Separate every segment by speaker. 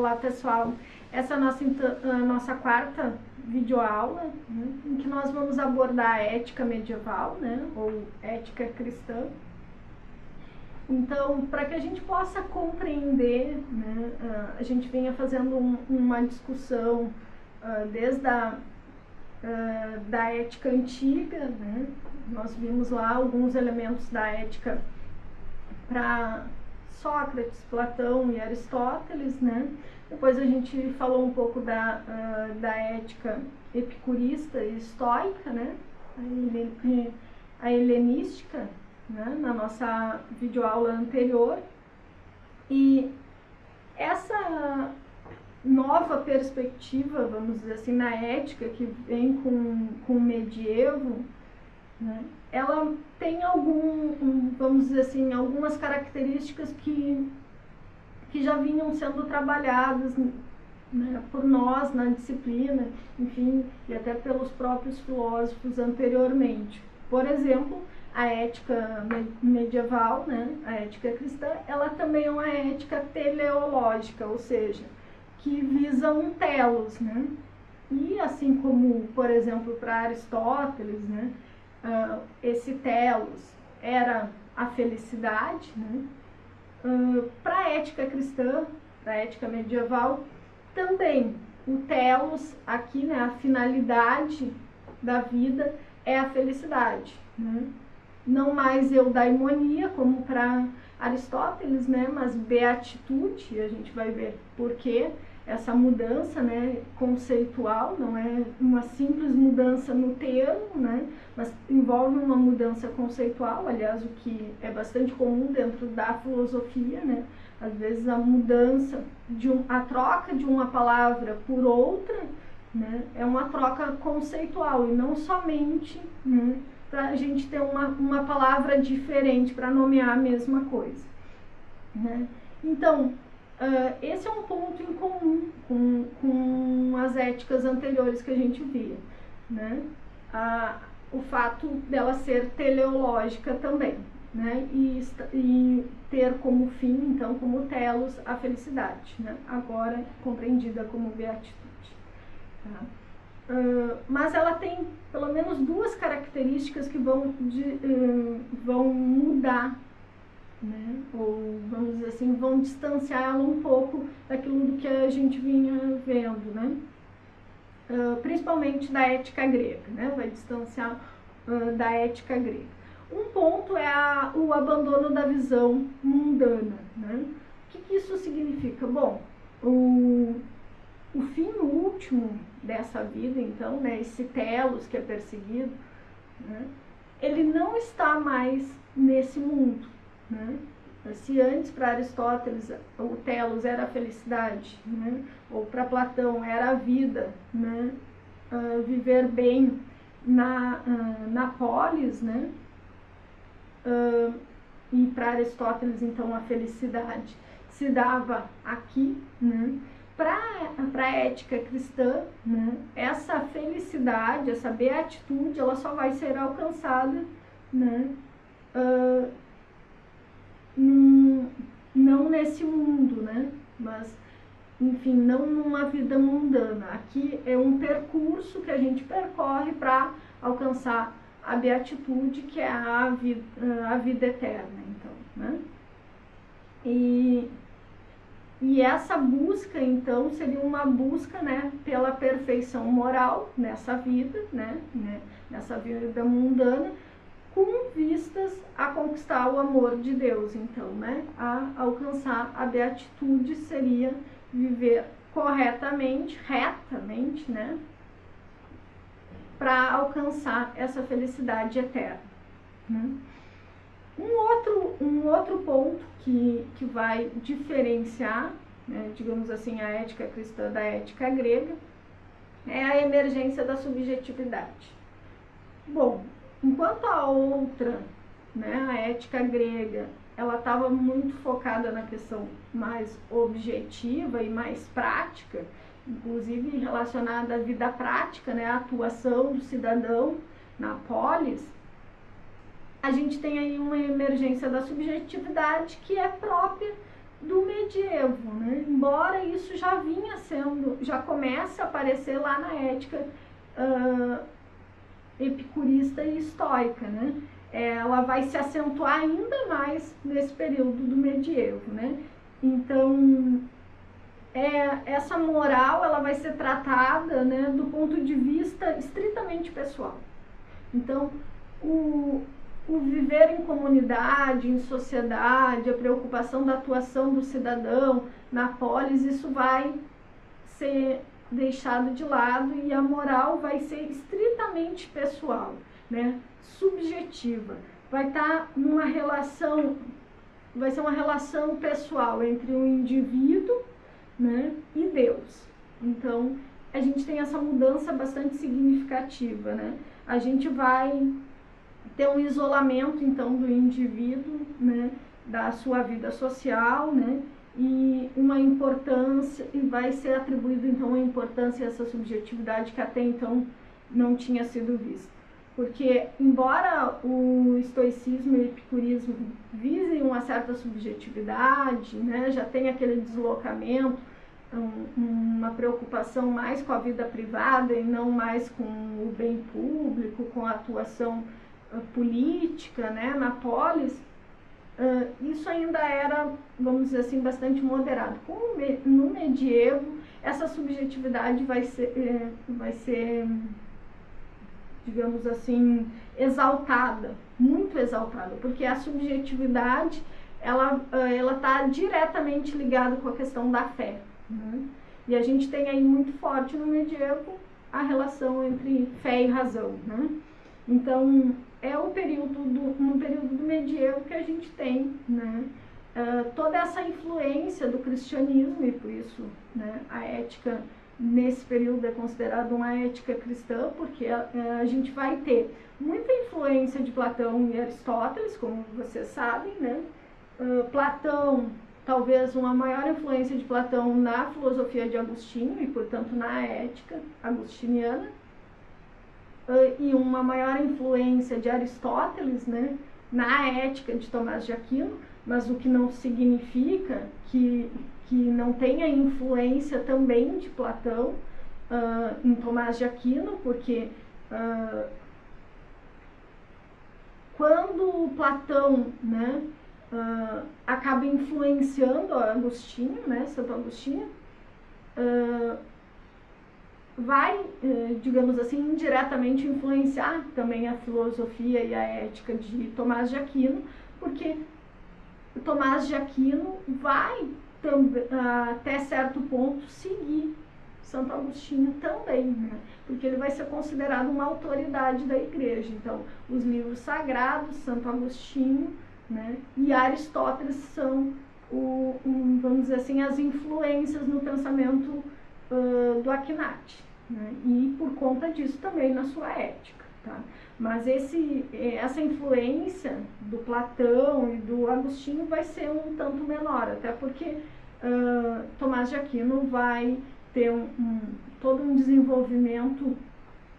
Speaker 1: Olá pessoal, essa é a nossa quarta videoaula, né, em que nós vamos abordar a ética medieval, né, ou ética cristã. Então, para que a gente possa compreender, né, a gente vinha fazendo uma discussão desde da ética antiga, né, nós vimos lá alguns elementos da ética para Sócrates, Platão e Aristóteles, né? Depois a gente falou um pouco da ética epicurista e estoica, né? A helenística, né? Na nossa videoaula anterior. E essa nova perspectiva, vamos dizer assim, na ética que vem com o medievo, né? Ela tem vamos dizer assim, algumas características que já vinham sendo trabalhadas, né, por nós na disciplina, enfim, e até pelos próprios filósofos anteriormente. Por exemplo, a ética medieval, né, a ética cristã, ela também é uma ética teleológica, ou seja, que visa um telos, né? E assim como, por exemplo, para Aristóteles, né, esse telos era a felicidade, né? Para a ética cristã, para a ética medieval, também o telos, aqui, né, a finalidade da vida é a felicidade, né? Não mais eudaimonia, como para Aristóteles, né, mas beatitude, a gente vai ver por quê. Essa mudança, né, conceitual, não é uma simples mudança no termo, né, mas envolve uma mudança conceitual, aliás, o que é bastante comum dentro da filosofia, né, às vezes a mudança, a troca de uma palavra por outra, né, é uma troca conceitual e não somente, né, para a gente ter uma palavra diferente para nomear a mesma coisa, né. Então, esse é um ponto em comum com as éticas anteriores que a gente via, né? O fato dela ser teleológica também, né? E ter como fim, então, como telos, a felicidade, né? Agora compreendida como beatitude. Tá? Mas ela tem pelo menos duas características que vão mudar, né? Ou vamos dizer assim, vão distanciar ela um pouco daquilo do que a gente vinha vendo, né? Principalmente da ética grega, né? Vai distanciar da ética grega. Um ponto é o abandono da visão mundana, né? O que isso significa? Bom, o fim último dessa vida, então, né, esse telos que é perseguido, né, ele não está mais nesse mundo, né? Se antes para Aristóteles o telos era a felicidade, né? Ou para Platão era a vida, né? Viver bem na polis, né? E para Aristóteles então a felicidade se dava aqui, né? Para a ética cristã, né? Essa felicidade, essa beatitude, ela só vai ser alcançada, né? Não nesse mundo, né? Mas, enfim, não numa vida mundana. Aqui é um percurso que a gente percorre para alcançar a beatitude, que é a vida eterna, então, né? E essa busca, então, seria uma busca, né, pela perfeição moral nessa vida, né, nessa vida mundana, com vistas a conquistar o amor de Deus, então, né, a alcançar a beatitude seria viver corretamente, retamente, né, para alcançar essa felicidade eterna, né. Um outro ponto que vai diferenciar, né, digamos assim, a ética cristã da ética grega é a emergência da subjetividade. Bom, enquanto a outra, né, a ética grega, ela estava muito focada na questão mais objetiva e mais prática, inclusive relacionada à vida prática, né, a atuação do cidadão na polis, a gente tem aí uma emergência da subjetividade que é própria do medievo, né? Embora isso já comece a aparecer lá na ética epicurista e estoica, né? Ela vai se acentuar ainda mais nesse período do medievo, né? Então, essa moral ela vai ser tratada, né, do ponto de vista estritamente pessoal. Então, o viver em comunidade, em sociedade, a preocupação da atuação do cidadão na polis, isso vai ser deixado de lado e a moral vai ser estritamente pessoal, né? Subjetiva. Vai estar numa relação, vai ser uma relação pessoal entre o indivíduo, né, e Deus. Então, a gente tem essa mudança bastante significativa, né? A gente vai ter um isolamento, então, do indivíduo, né, da sua vida social, né, e uma importância, e vai ser atribuído, então, uma importância a essa subjetividade que até então não tinha sido vista. Porque, embora o estoicismo e o epicurismo visem uma certa subjetividade, né, já tem aquele deslocamento, uma preocupação mais com a vida privada e não mais com o bem público, com a atuação política, né, na polis, isso ainda era, vamos dizer assim, bastante moderado. No medievo, essa subjetividade vai ser, digamos assim, exaltada, muito exaltada, porque a subjetividade ela está diretamente ligada com a questão da fé, né? E a gente tem aí muito forte no medievo a relação entre fé e razão, né? Então, é no período do medievo que a gente tem, né, toda essa influência do cristianismo, e por isso, né, a ética nesse período é considerada uma ética cristã, porque a gente vai ter muita influência de Platão e Aristóteles, como vocês sabem, né? Platão, talvez uma maior influência de Platão na filosofia de Agostinho e, portanto, na ética agostiniana, e uma maior influência de Aristóteles, né, na ética de Tomás de Aquino, mas o que não significa que não tenha influência também de Platão em Tomás de Aquino, porque quando Platão, né, acaba influenciando Agostinho, né, Santo Agostinho, vai, digamos assim, indiretamente influenciar também a filosofia e a ética de Tomás de Aquino, porque Tomás de Aquino vai até certo ponto seguir Santo Agostinho também, né? Porque ele vai ser considerado uma autoridade da igreja. Então, os livros sagrados, Santo Agostinho, né, e Aristóteles são, vamos dizer assim, as influências no pensamento do Akinati, né? E por conta disso também na sua ética, tá? Mas essa influência do Platão e do Agostinho vai ser um tanto menor, até porque Tomás de Aquino vai ter todo um desenvolvimento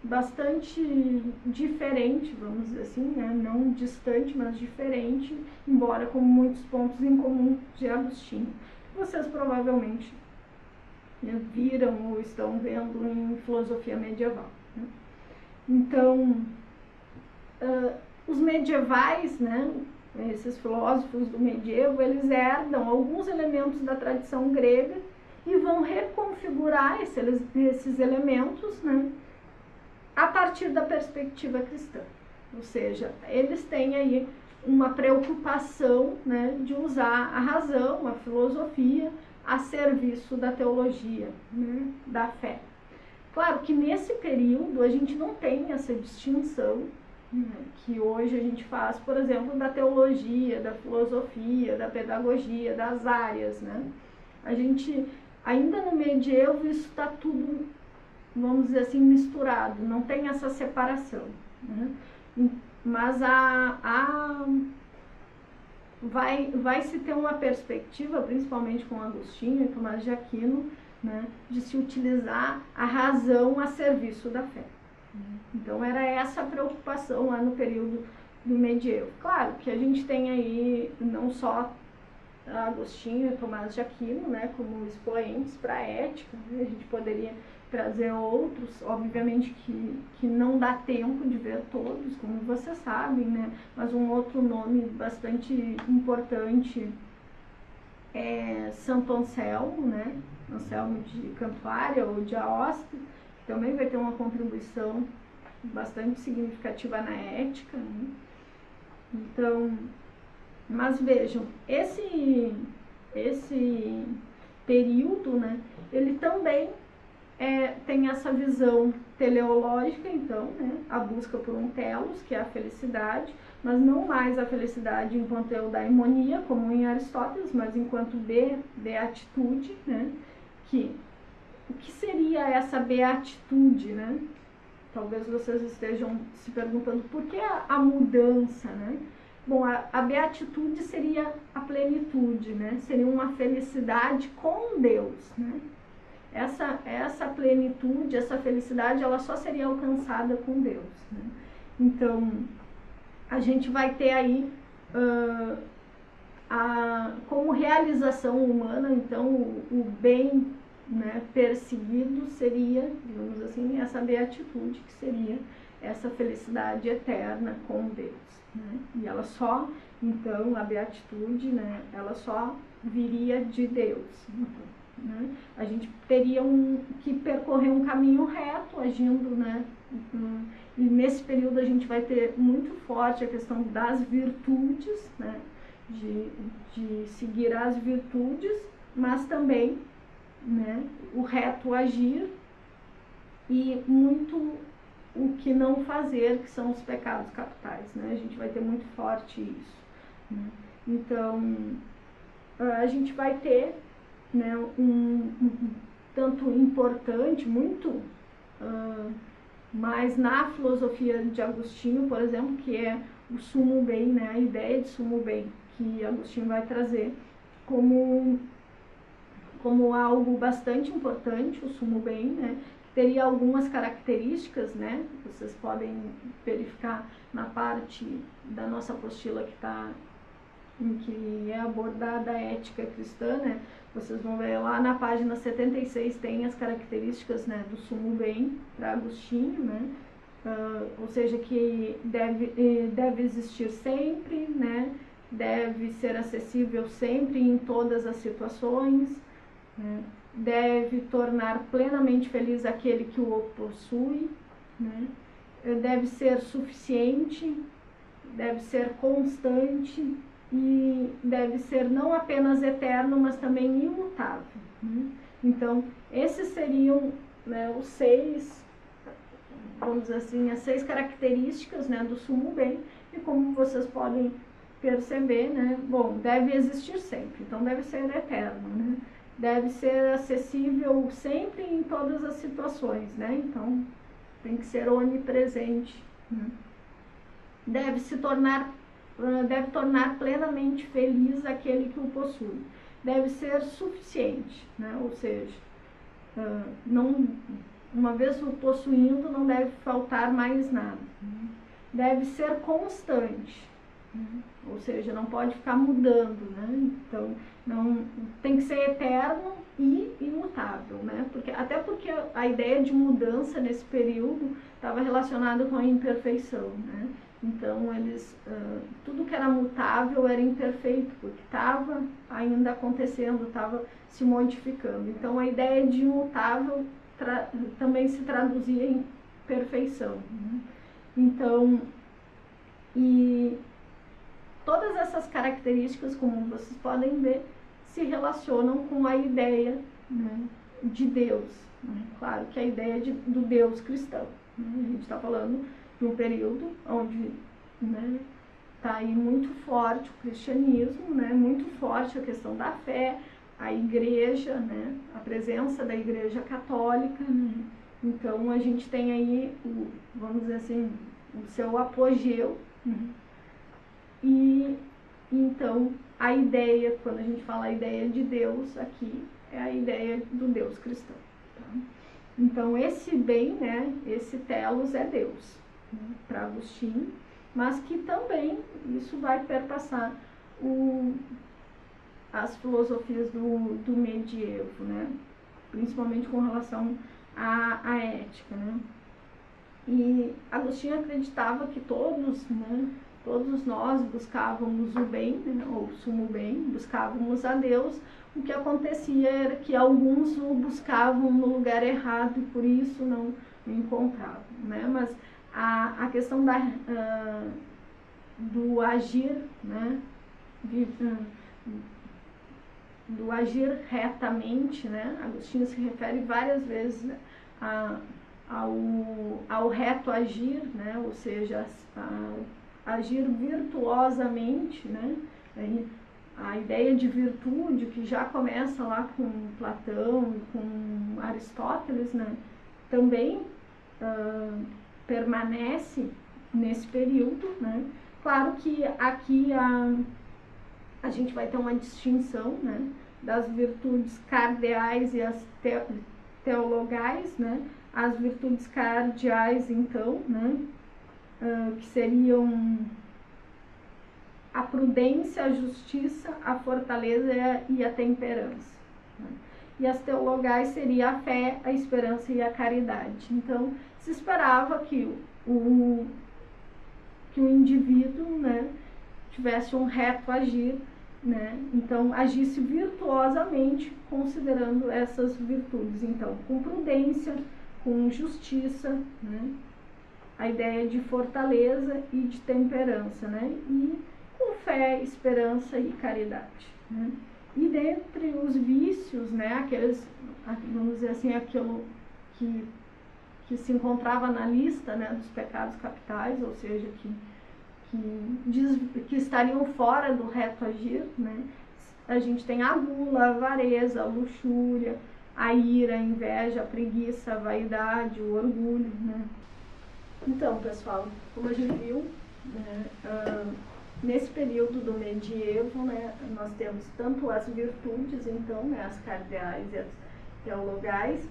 Speaker 1: bastante diferente, vamos dizer assim, né? Não distante, mas diferente, embora com muitos pontos em comum de Agostinho. Vocês provavelmente viram ou estão vendo em filosofia medieval, né? Então, os medievais, né, esses filósofos do medievo, eles herdam alguns elementos da tradição grega e vão reconfigurar esses elementos, né, a partir da perspectiva cristã. Ou seja, eles têm aí uma preocupação, né, de usar a razão, a filosofia, a serviço da teologia, né, da fé. Claro que nesse período a gente não tem essa distinção, né, que hoje a gente faz, por exemplo, da teologia, da filosofia, da pedagogia, das áreas, né? A gente, ainda no medievo, isso está tudo, vamos dizer assim, misturado, não tem essa separação, né? Mas vai se ter uma perspectiva, principalmente com Agostinho e Tomás de Aquino, né, de se utilizar a razão a serviço da fé. Então era essa a preocupação lá no período do medievo. Claro que a gente tem aí não só Agostinho e Tomás de Aquino, né, como expoentes para a ética, né? A gente poderia trazer outros, obviamente que não dá tempo de ver todos, como vocês sabem, né, mas um outro nome bastante importante é Santo Anselmo, né, Anselmo de Cantuária ou de Aosta, que também vai ter uma contribuição bastante significativa na ética, né? Então, mas vejam, esse período, né, ele também tem essa visão teleológica, então, né, a busca por um telos, que é a felicidade, mas não mais a felicidade enquanto eudaimonia, como em Aristóteles, mas enquanto beatitude, né, o que seria essa beatitude, né? Talvez vocês estejam se perguntando por que a mudança, né? Bom, a beatitude seria a plenitude, né? Seria uma felicidade com Deus, né? Essa plenitude, essa felicidade, ela só seria alcançada com Deus, né? Então, a gente vai ter aí como realização humana, então, o bem, né, perseguido seria, digamos assim, essa beatitude, que seria essa felicidade eterna com Deus, né? E ela só, então, a beatitude, né, ela só viria de Deus. Então, né, a gente teria que percorrer um caminho reto, agindo, né, e nesse período a gente vai ter muito forte a questão das virtudes, né, de seguir as virtudes, mas também, né, o reto agir e muito o que não fazer, que são os pecados capitais, né? A gente vai ter muito forte isso, né? Então, a gente vai ter, né, tanto importante, muito mais na filosofia de Agostinho, por exemplo, que é o sumo bem, né, a ideia de sumo bem, que Agostinho vai trazer como algo bastante importante, o sumo bem, né, teria algumas características, né, vocês podem verificar na parte da nossa apostila em que é abordada a ética cristã, né, vocês vão ver lá na página 76 tem as características, né, do sumo bem para Agostinho, né, ou seja, que deve existir sempre, né, deve ser acessível sempre em todas as situações, né, deve tornar plenamente feliz aquele que o possui, né, deve ser suficiente, deve ser constante e deve ser não apenas eterno, mas também imutável, né? Então, esses seriam, né, os 6, vamos dizer assim, as 6 características, né, do sumo bem, e como vocês podem perceber, né, bom, deve existir sempre, então deve ser eterno, né? Deve ser acessível sempre em todas as situações, né? Então, tem que ser onipresente, né? Deve tornar plenamente feliz aquele que o possui. Deve ser suficiente, né? Ou seja, uma vez o possuindo, não deve faltar mais nada. Deve ser constante, né? Ou seja, não pode ficar mudando, né? Então, não tem que ser eterno e imutável, né? Até porque a ideia de mudança nesse período estava relacionada com a imperfeição, né? Então, tudo que era mutável era imperfeito, porque estava ainda acontecendo, estava se modificando. Então, a ideia de imutável também se traduzia em perfeição, né? Então, e todas essas características, como vocês podem ver, se relacionam com a ideia, né, de Deus, né? Claro que a ideia do Deus cristão, né? A gente está falando de um período onde, né, está aí muito forte o cristianismo, né, muito forte a questão da fé, a igreja, né, a presença da igreja católica, né? Então a gente tem aí, vamos dizer assim, o seu apogeu, né? E então a ideia, quando a gente fala a ideia de Deus aqui, é a ideia do Deus cristão, tá? Então esse bem, né, esse telos é Deus, né, para Agostinho, mas que também isso vai perpassar as filosofias do medievo, né? Principalmente com relação à ética, né? E Agostinho acreditava que todos nós buscávamos o bem, né, ou o sumo bem, buscávamos a Deus. O que acontecia era que alguns o buscavam no lugar errado e por isso não o encontravam, né? Mas a questão do agir, né, do agir retamente, né? Agostinho se refere várias vezes, né, ao reto agir, né? Ou seja, agir virtuosamente, né? A ideia de virtude, que já começa lá com Platão e com Aristóteles, né? Também permanece nesse período, né? Claro que aqui a gente vai ter uma distinção, né, das virtudes cardeais e as teologais, né? As virtudes cardeais, então, né, que seriam a prudência, a justiça, a fortaleza e a temperança, né? E as teologais seria a fé, a esperança e a caridade. Então, se esperava que o indivíduo, né, tivesse um reto agir, né? Então, agisse virtuosamente considerando essas virtudes. Então, com prudência, com justiça, né? A ideia de fortaleza e de temperança, né? E com fé, esperança e caridade, né? E dentre os vícios, né, aqueles, vamos dizer assim, aquilo que se encontrava na lista, né, dos pecados capitais, ou seja, que estariam fora do reto agir, né? A gente tem a gula, a avareza, a luxúria, a ira, a inveja, a preguiça, a vaidade, o orgulho, né? Então, pessoal, como a gente viu, né, nesse período do medievo, né, nós temos tanto as virtudes, então, né, as cardeais e as teologais,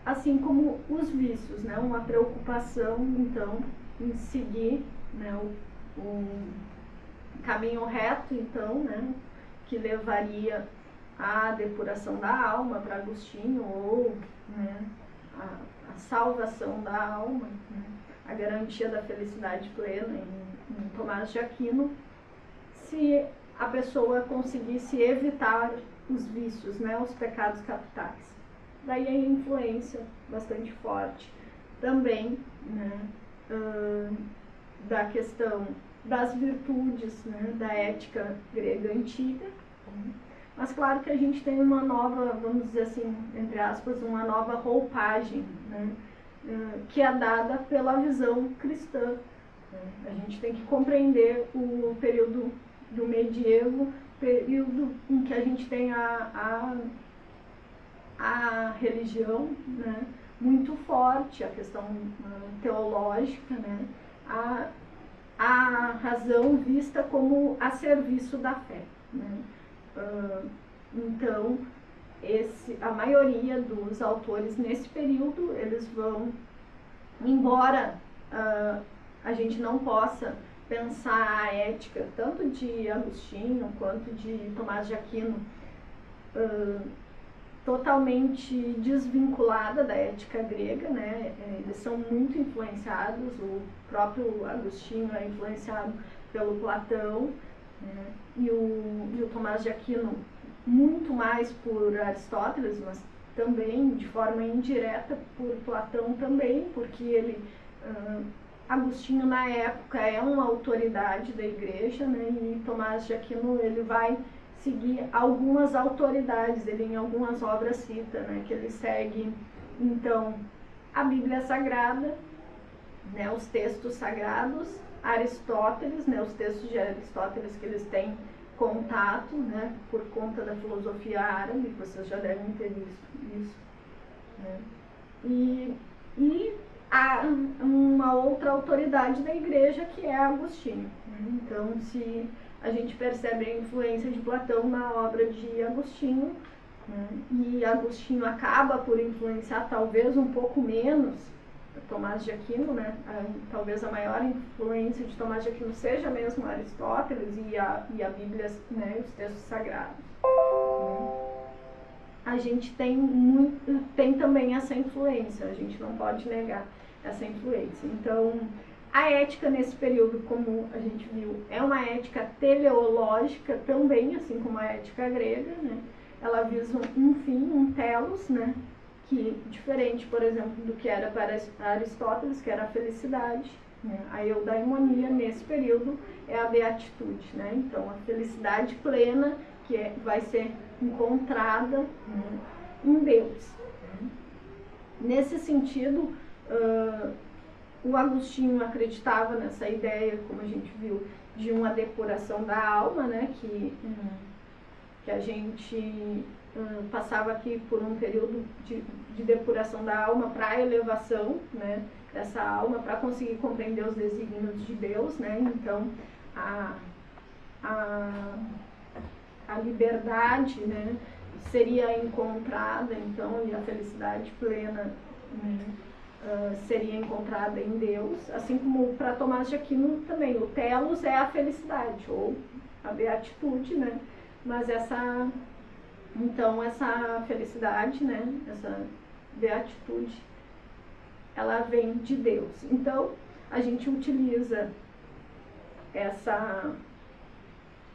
Speaker 1: assim como os vícios, né, uma preocupação, então, em seguir, né, o caminho reto, então, né, que levaria à depuração da alma para Agostinho, ou, né, a salvação da alma, né, a garantia da felicidade plena em Tomás de Aquino, se a pessoa conseguisse evitar os vícios, né, os pecados capitais. Daí a influência bastante forte também, né, da questão das virtudes, né, da ética grega antiga. Mas claro que a gente tem uma nova, vamos dizer assim, entre aspas, uma nova roupagem, né, que é dada pela visão cristã. A gente tem que compreender o período do medievo, período em que a gente tem a religião, né, muito forte, a questão teológica, né, a razão vista como a serviço da fé, né. Então, a maioria dos autores nesse período, eles vão, embora a gente não possa pensar a ética tanto de Agostinho quanto de Tomás de Aquino totalmente desvinculada da ética grega, né? Eles são muito influenciados, o próprio Agostinho é influenciado pelo Platão, né? E o Tomás de Aquino muito mais por Aristóteles, mas também de forma indireta por Platão também, porque Agostinho na época é uma autoridade da igreja, né? E Tomás de Aquino ele vai seguir algumas autoridades, ele em algumas obras cita, né, que ele segue, então, a Bíblia Sagrada, né, os textos sagrados, Aristóteles, né, os textos de Aristóteles que eles têm contato, né, por conta da filosofia árabe, vocês já devem ter visto isso, né, e há uma outra autoridade da igreja que é Agostinho, né? Então, se a gente percebe a influência de Platão na obra de Agostinho, né? E Agostinho acaba por influenciar talvez um pouco menos Tomás de Aquino, né? Talvez a maior influência de Tomás de Aquino seja mesmo Aristóteles e a Bíblia, né? Os textos sagrados. a gente tem também essa influência, a gente não pode negar essa influência. Então, a ética nesse período, como a gente viu, é uma ética teleológica também, assim como a ética grega, né? Ela visa um fim, um telos, né? Que diferente, por exemplo, do que era para Aristóteles, que era a felicidade, né? A eudaimonia nesse período é a beatitude, né? Então, a felicidade plena que vai ser encontrada, né, em Deus. Nesse sentido, o Agostinho acreditava nessa ideia, como a gente viu, de uma depuração da alma, né, que a gente passava aqui por um período de depuração da alma para a elevação, né, dessa alma, para conseguir compreender os desígnios de Deus, né? Então, a liberdade, né, seria encontrada, então, e a felicidade plena, né, seria encontrada em Deus, assim como para Tomás de Aquino também, o telos é a felicidade, ou a beatitude, né, mas essa felicidade, né, essa beatitude, ela vem de Deus. Então, a gente utiliza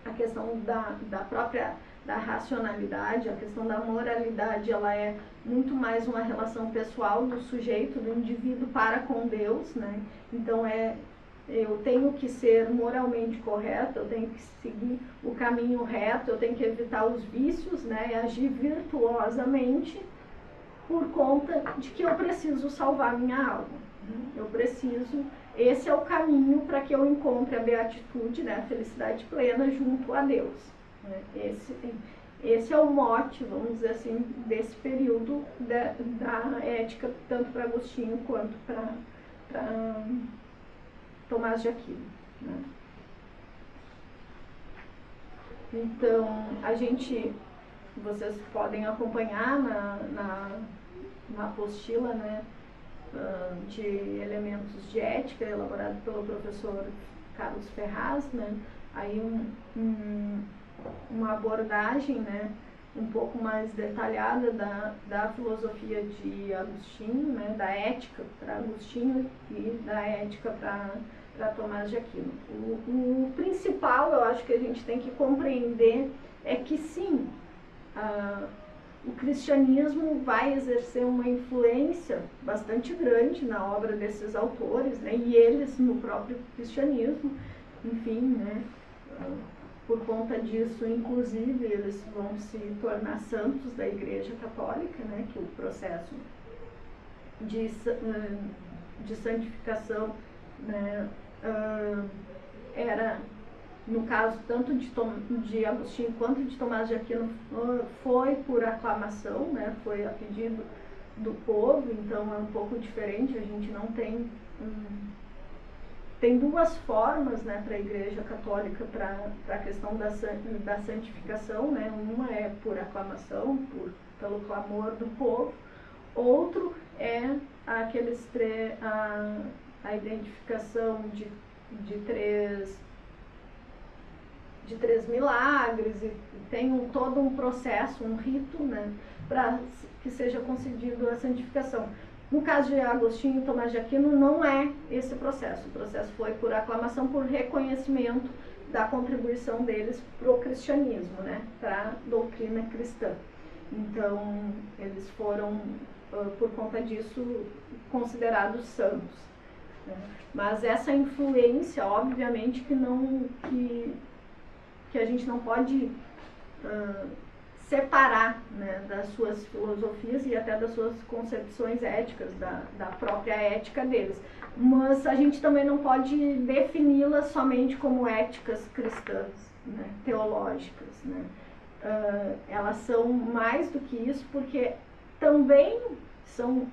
Speaker 1: a questão da própria da racionalidade, a questão da moralidade, ela é muito mais uma relação pessoal do sujeito, do indivíduo para com Deus, né? Então eu tenho que ser moralmente correto, eu tenho que seguir o caminho reto, eu tenho que evitar os vícios, né? E agir virtuosamente por conta de que eu preciso salvar minha alma. Eu preciso, esse é o caminho para que eu encontre a beatitude, né, a felicidade plena junto a Deus. Esse é o mote, vamos dizer assim, desse período da ética, tanto para Agostinho quanto para Tomás de Aquino, né? Então, vocês podem acompanhar na apostila, né, de elementos de ética, elaborado pelo professor Carlos Ferraz, né, aí uma abordagem, né, um pouco mais detalhada da filosofia de Agostinho, né, da ética para Agostinho e da ética para Tomás de Aquino. O principal, eu acho que a gente tem que compreender é que sim, o cristianismo vai exercer uma influência bastante grande na obra desses autores, né, e eles no próprio cristianismo, enfim, né, por conta disso, inclusive, eles vão se tornar santos da Igreja Católica, né, que o processo de santificação, né, era, no caso, tanto de Agostinho quanto de Tomás de Aquino, foi por aclamação, né, foi a pedido do povo, então é um pouco diferente, a gente não tem... Tem duas formas, né, para a Igreja Católica para a questão da santificação, né? Uma é por aclamação, pelo clamor do povo, outro é a identificação de três milagres, e tem todo um processo, um rito, né, para que seja concedido a santificação. No caso de Agostinho e Tomás de Aquino, não é esse processo. O processo foi por aclamação, por reconhecimento da contribuição deles para o cristianismo, né, para a doutrina cristã. Então, eles foram, por conta disso, considerados santos, né? Mas essa influência, obviamente, que a gente não pode separar, né, das suas filosofias e até das suas concepções éticas, da própria ética deles. Mas a gente também não pode defini-las somente como éticas cristãs, né, teológicas, né? Elas são mais do que isso, porque também são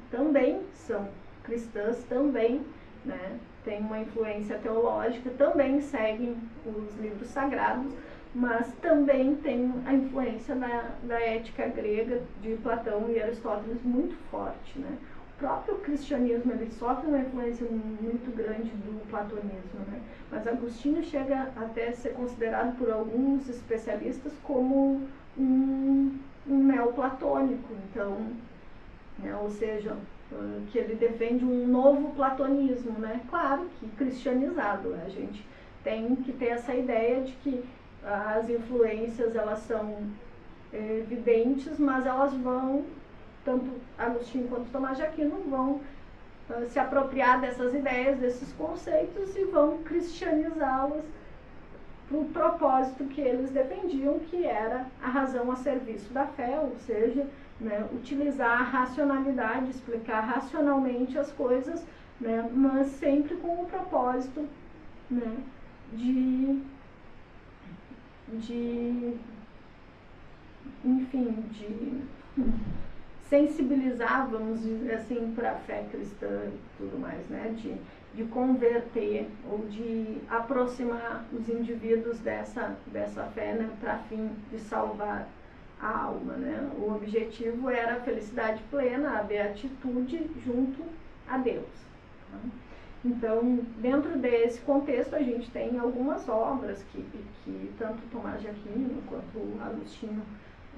Speaker 1: cristãs, também, né, têm uma influência teológica, também seguem os livros sagrados, mas também tem a influência da ética grega de Platão e Aristóteles muito forte, né? O próprio cristianismo, ele sofre uma influência muito grande do platonismo, né? Mas Agostinho chega até a ser considerado por alguns especialistas como um um neoplatônico, então, né, ou seja, que ele defende um novo platonismo, né? Claro que cristianizado, né? A gente tem que ter essa ideia de que as influências elas são evidentes, mas elas vão, tanto Agostinho quanto Tomás de Aquino vão se apropriar dessas ideias, desses conceitos e vão cristianizá-las para o propósito que eles defendiam, que era a razão a serviço da fé, ou seja, né, utilizar a racionalidade, explicar racionalmente as coisas, né, mas sempre com o propósito, né, enfim, de sensibilizar, vamos dizer assim, para a fé cristã e tudo mais, né? De converter ou de aproximar os indivíduos dessa fé, né? Para fim de salvar a alma, né? O objetivo era a felicidade plena, a beatitude junto a Deus. Tá? Então, dentro desse contexto, a gente tem algumas obras que tanto Tomás de Aquino quanto Agostinho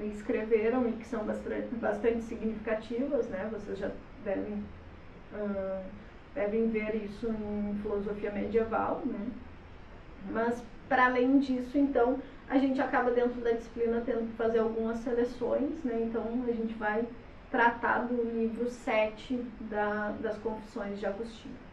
Speaker 1: escreveram e que são bastante significativas, né? Vocês já devem ver isso em filosofia medieval, né? Mas, para além disso, então, a gente acaba dentro da disciplina tendo que fazer algumas seleções, né? Então, a gente vai tratar do livro 7 das Confissões de Agostinho.